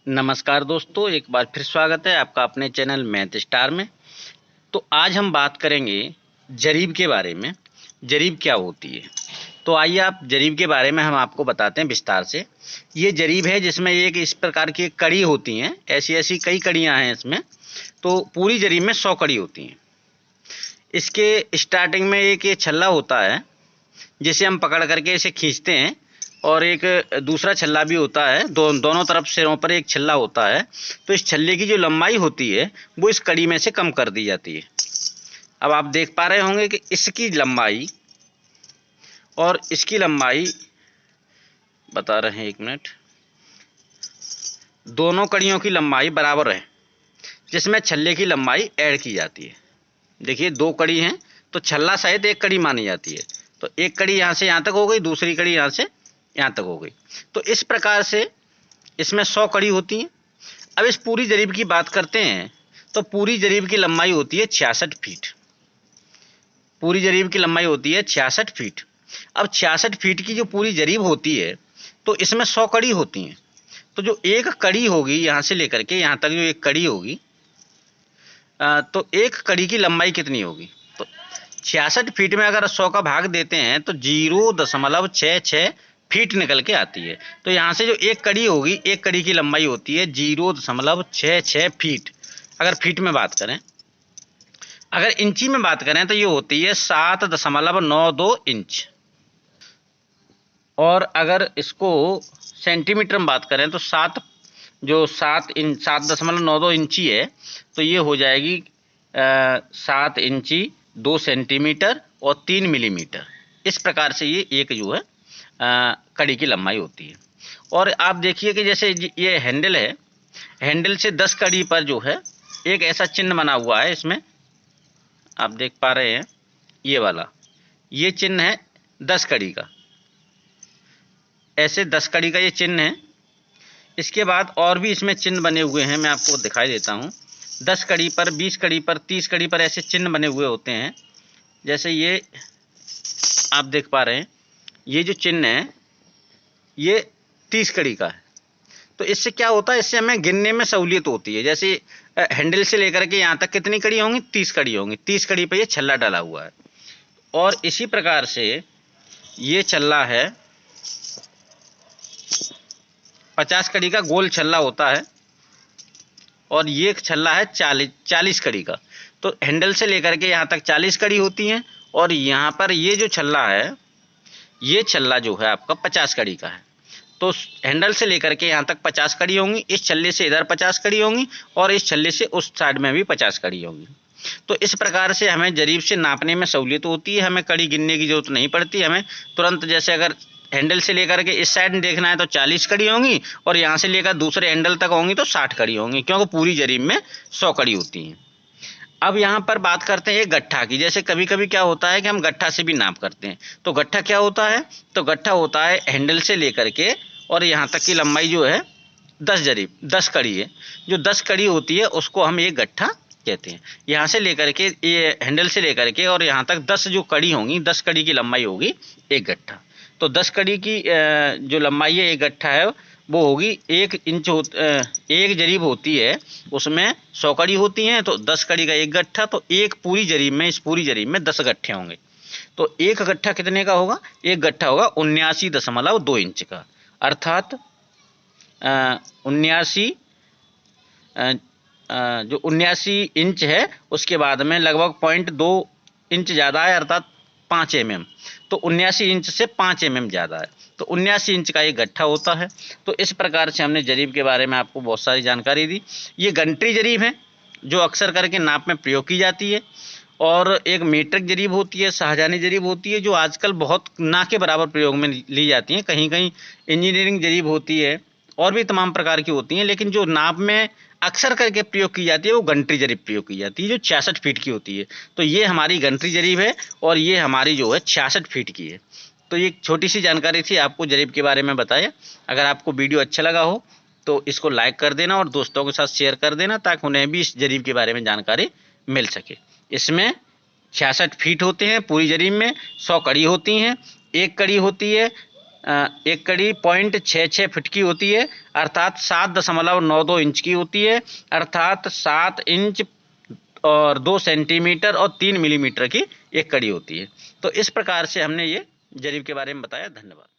नमस्कार दोस्तों, एक बार फिर स्वागत है आपका अपने चैनल मैथ स्टार में। तो आज हम बात करेंगे जरीब के बारे में। जरीब क्या होती है, तो आइए आप जरीब के बारे में हम आपको बताते हैं विस्तार से। ये जरीब है जिसमें एक इस प्रकार की कड़ी होती हैं, ऐसी ऐसी कई कड़ियाँ हैं इसमें। तो पूरी जरीब में 100 कड़ी होती हैं। इसके स्टार्टिंग में एक ये छल्ला होता है जिसे हम पकड़ करके इसे खींचते हैं, और एक दूसरा छल्ला भी होता है। दोनों तरफ सिरों पर एक छल्ला होता है। तो इस छल्ले की जो लंबाई होती है वो इस कड़ी में से कम कर दी जाती है। अब आप देख पा रहे होंगे कि इसकी लंबाई और इसकी लंबाई बता रहे हैं, एक मिनट, दोनों कड़ियों की लंबाई बराबर है, जिसमें छल्ले की लंबाई ऐड की जाती है। देखिए, दो कड़ी हैं तो छल्ला सहित एक कड़ी मानी जाती है। तो एक कड़ी यहाँ से यहाँ तक हो गई, दूसरी कड़ी यहाँ से यहाँ तक हो गई। तो इस प्रकार से इसमें 100 कड़ी होती हैं। अब इस पूरी जरीब की बात करते हैं तो पूरी जरीब की लंबाई होती है 66 फीट। पूरी जरीब की लंबाई होती है 66 फीट। अब 66 फीट की जो पूरी जरीब होती है तो इसमें 100 कड़ी होती हैं। तो जो एक कड़ी होगी यहाँ से लेकर के यहाँ तक, जो एक कड़ी होगी, तो एक कड़ी की लंबाई कितनी होगी? तो 66 फीट में अगर 100 का भाग देते हैं तो 0.66 फीट निकल के आती है। तो यहाँ से जो एक कड़ी होगी, एक कड़ी की लंबाई होती है 0.66 फीट। अगर फीट में बात करें, अगर इंची में बात करें तो ये होती है 7.92 इंच। और अगर इसको सेंटीमीटर में बात करें तो 7.92 इंची है, तो ये हो जाएगी 7 इंची 2 सेंटीमीटर और 3 मिलीमीटर। इस प्रकार से ये एक जो है कड़ी की लंबाई होती है। और आप देखिए कि जैसे ये हैंडल है, हैंडल से 10 कड़ी पर जो है एक ऐसा चिन्ह बना हुआ है। इसमें आप देख पा रहे हैं, ये वाला, ये चिन्ह है 10 कड़ी का। ऐसे 10 कड़ी का ये चिन्ह है। इसके बाद और भी इसमें चिन्ह बने हुए हैं, मैं आपको दिखाई देता हूँ। 10 कड़ी पर, 20 कड़ी पर, 30 कड़ी पर ऐसे चिन्ह बने हुए होते हैं। जैसे ये आप देख पा रहे हैं, ये जो चिन्ह है ये 30 कड़ी का है। तो इससे क्या होता है, इससे हमें गिनने में सहूलियत होती है। जैसे हैंडल से लेकर के यहाँ तक कितनी कड़ी होंगी? 30 कड़ी होंगी। 30 कड़ी पर ये छल्ला डाला हुआ है। और इसी प्रकार से ये छल्ला है 50 कड़ी का, गोल छल्ला होता है। और ये छल्ला है 40 कड़ी का। तो हैंडल से लेकर के यहाँ तक 40 कड़ी होती हैं। और यहाँ पर ये जो छल्ला है, ये छल्ला जो है आपका 50 कड़ी का है। तो हैंडल से लेकर के यहाँ तक 50 कड़ी होंगी, इस छल्ले से इधर 50 कड़ी होंगी, और इस छल्ले से उस साइड में भी 50 कड़ी होंगी। तो इस प्रकार से हमें जरीब से नापने में सहूलियत होती है। हमें कड़ी गिनने की जरूरत नहीं पड़ती। हमें तुरंत, जैसे अगर हैंडल से लेकर के इस साइड देखना है तो 40 कड़ी होंगी, और यहाँ से लेकर दूसरे हैंडल तक होंगी तो 60 कड़ी होंगी, क्योंकि पूरी जरीब में 100 कड़ी होती हैं। अब यहाँ पर बात करते हैं गट्ठा की। जैसे कभी कभी क्या होता है कि हम गट्ठा से भी नाप करते हैं। तो गट्ठा क्या होता है? तो गट्ठा होता है हैंडल से लेकर के और यहाँ तक की लंबाई जो है 10 कड़ी है। जो 10 कड़ी होती है उसको हम एक गट्ठा कहते हैं। यहाँ से लेकर के, ये हैंडल से लेकर के और यहाँ तक 10 जो कड़ी होंगी, 10 कड़ी की लंबाई होगी एक गट्ठा। तो 10 कड़ी की जो लंबाई है एक गट्ठा है वो होगी 1 इंच। एक जरीब होती है, उसमें 100 कड़ी होती हैं, तो 10 कड़ी का एक गट्ठा। तो एक पूरी जरीब में, इस पूरी जरीब में 10 गट्ठे होंगे। तो एक गट्ठा कितने का होगा? एक गट्ठा होगा 79.2 इंच का। अर्थात 79 जो 79 इंच है उसके बाद में लगभग 0.2 इंच ज़्यादा है, अर्थात 5 mm। तो 79 इंच से 5 mm ज़्यादा है। तो 79 इंच का एक गट्ठा होता है। तो इस प्रकार से हमने जरीब के बारे में आपको बहुत सारी जानकारी दी। ये घंटी जरीब है जो अक्सर करके नाप में प्रयोग की जाती है। और एक मीट्रिक जरीब होती है, शाहजहानी जरीब होती है, जो आजकल बहुत ना के बराबर प्रयोग में ली जाती हैं। कहीं कहीं इंजीनियरिंग जरीब होती है, और भी तमाम प्रकार की होती हैं। लेकिन जो नाप में अक्सर करके प्रयोग की जाती है वो घंटी जरीब प्रयोग की जाती है, जो 66 फीट की होती है। तो ये हमारी घंटी जरीब है, और ये हमारी जो है 66 फीट की है। तो ये छोटी सी जानकारी थी आपको जरीब के बारे में बताया। अगर आपको वीडियो अच्छा लगा हो तो इसको लाइक कर देना और दोस्तों के साथ शेयर कर देना, ताकि उन्हें भी इस जरीब के बारे में जानकारी मिल सके। इसमें 66 फीट होते हैं पूरी जरीब में, 100 कड़ी होती हैं। एक कड़ी होती है एक कड़ी 0.66 फीट की होती है, अर्थात 7.92 इंच की होती है, अर्थात 7 इंच और 2 सेंटीमीटर और 3 मिलीमीटर की एक कड़ी होती है। तो इस प्रकार से हमने ये जरीब के बारे में बताया। धन्यवाद।